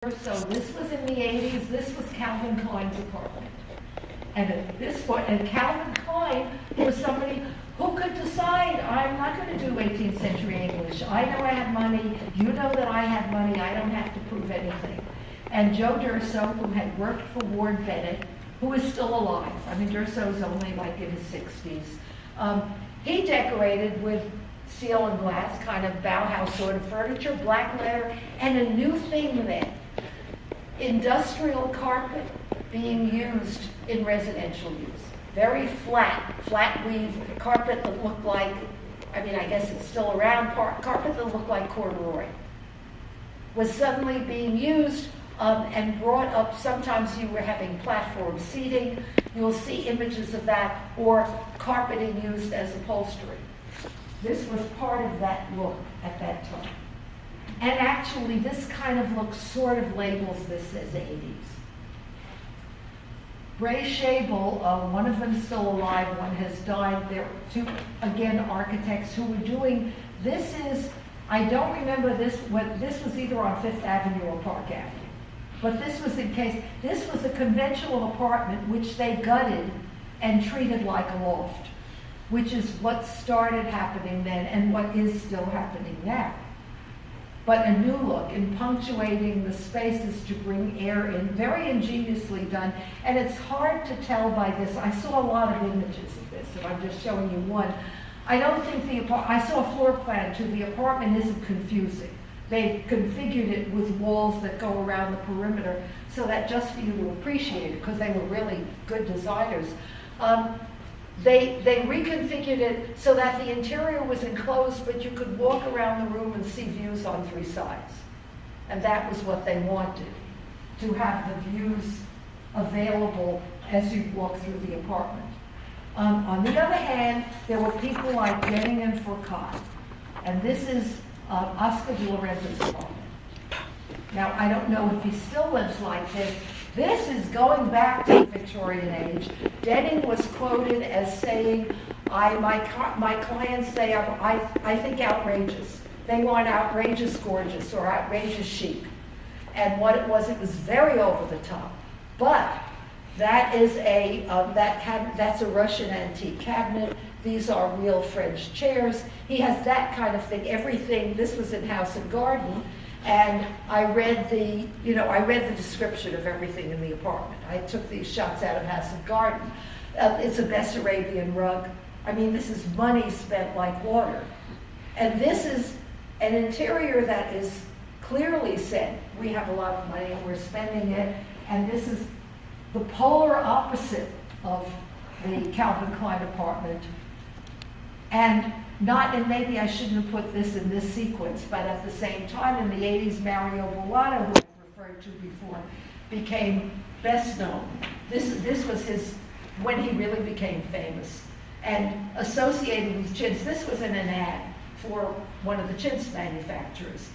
So this was in the 80s. This was Calvin Klein's apartment. And at this point, and Calvin Klein was somebody who could decide, I'm not going to do 18th century English. I know I have money. You know that I have money. I don't have to prove anything. And Joe D'Urso, who had worked for Ward Bennett, who is still alive. I mean, D'Urso's only like in his 60s. He decorated with steel and glass, kind of Bauhaus sort of furniture, black leather, and a new thing then. Industrial carpet being used in residential use. Very flat weave carpet that looked like, I mean, I guess it's still around, carpet that looked like corduroy. Was suddenly being used and brought up. Sometimes you were having platform seating. You'll see images of that, or carpeting used as upholstery. This was part of that look at that time. And actually, this kind of look sort of labels this as 80s. Bray Schable, one of them still alive, one has died. There are two, again, architects who were doing, this is, I don't remember this, this was either on Fifth Avenue or Park Avenue. But this was this was a conventional apartment which they gutted and treated like a loft, which is what started happening then and what is still happening now. But a new look in punctuating the spaces to bring air in, very ingeniously done. And it's hard to tell by this. I saw a lot of images of this, and I'm just showing you one. I don't think I saw a floor plan too. The apartment isn't confusing. They configured it with walls that go around the perimeter so that just for you to appreciate it, because they were really good designers. They reconfigured it so that the interior was enclosed, but you could walk around the room and see views on three sides. And that was what they wanted, to have the views available as you walk through the apartment. On the other hand, there were people like Denning and Foucault. And this is Oscar de la Renta's apartment. Now, I don't know if he still lives like this. This is going back to the Victorian age. Denning was quoted as saying, my clients say, I think outrageous. They want outrageous gorgeous or outrageous chic. And what it was very over the top. But that is that's a Russian antique cabinet. These are real French chairs. He has that kind of thing. Everything, this was in House and Garden. And I read the description of everything in the apartment. I took these shots out of House and Garden. It's a Bessarabian rug. I mean, this is money spent like water. And this is an interior that is clearly said, we have a lot of money and we're spending it. And this is the polar opposite of the Calvin Klein apartment. And maybe I shouldn't have put this in this sequence, but at the same time, in the 80s, Mario Buono, who I referred to before, became best known. This was when he really became famous. And associated with chintz, this was in an ad for one of the chintz manufacturers.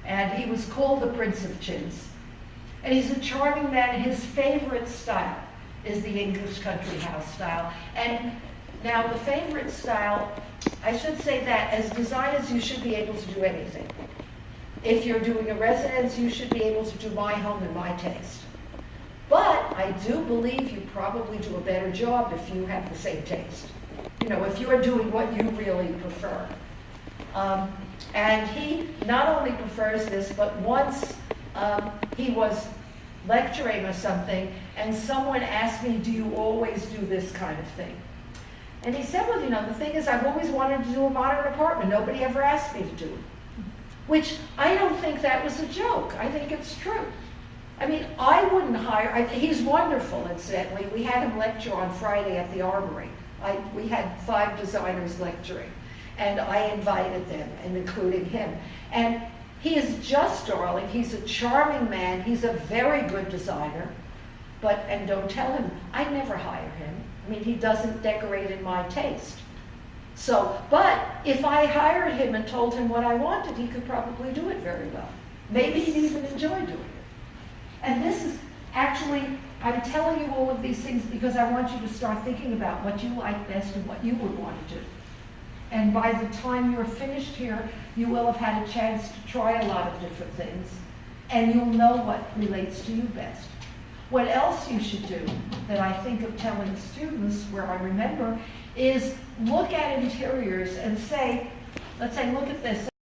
And he was called the Prince of Chintz. And he's a charming man. His favorite style is the English country house style. And now the favorite style, I should say that as designers you should be able to do anything. If you're doing a residence, you should be able to do my home and my taste. But I do believe you probably do a better job if you have the same taste. You know, if you're doing what you really prefer. And he not only prefers this, but once he was lecturing or something, and someone asked me, do you always do this kind of thing? And he said, well, you know, the thing is, I've always wanted to do a modern apartment. Nobody ever asked me to do it. Which I don't think that was a joke. I think it's true. I mean, I wouldn't hire, he's wonderful, incidentally. We had him lecture on Friday at the Armory. We had 5 designers lecturing, and I invited them, and including him. And he is just darling. He's a charming man. He's a very good designer. And don't tell him, I'd never hire him. I mean, he doesn't decorate in my taste. But if I hired him and told him what I wanted, he could probably do it very well. Maybe he'd even enjoy doing it. And this is actually, I'm telling you all of these things because I want you to start thinking about what you like best and what you would want to do. And by the time you're finished here, you will have had a chance to try a lot of different things. and you'll know what relates to you best. What else you should do that I think of telling students, where I remember, is look at interiors and say, let's say, look at this.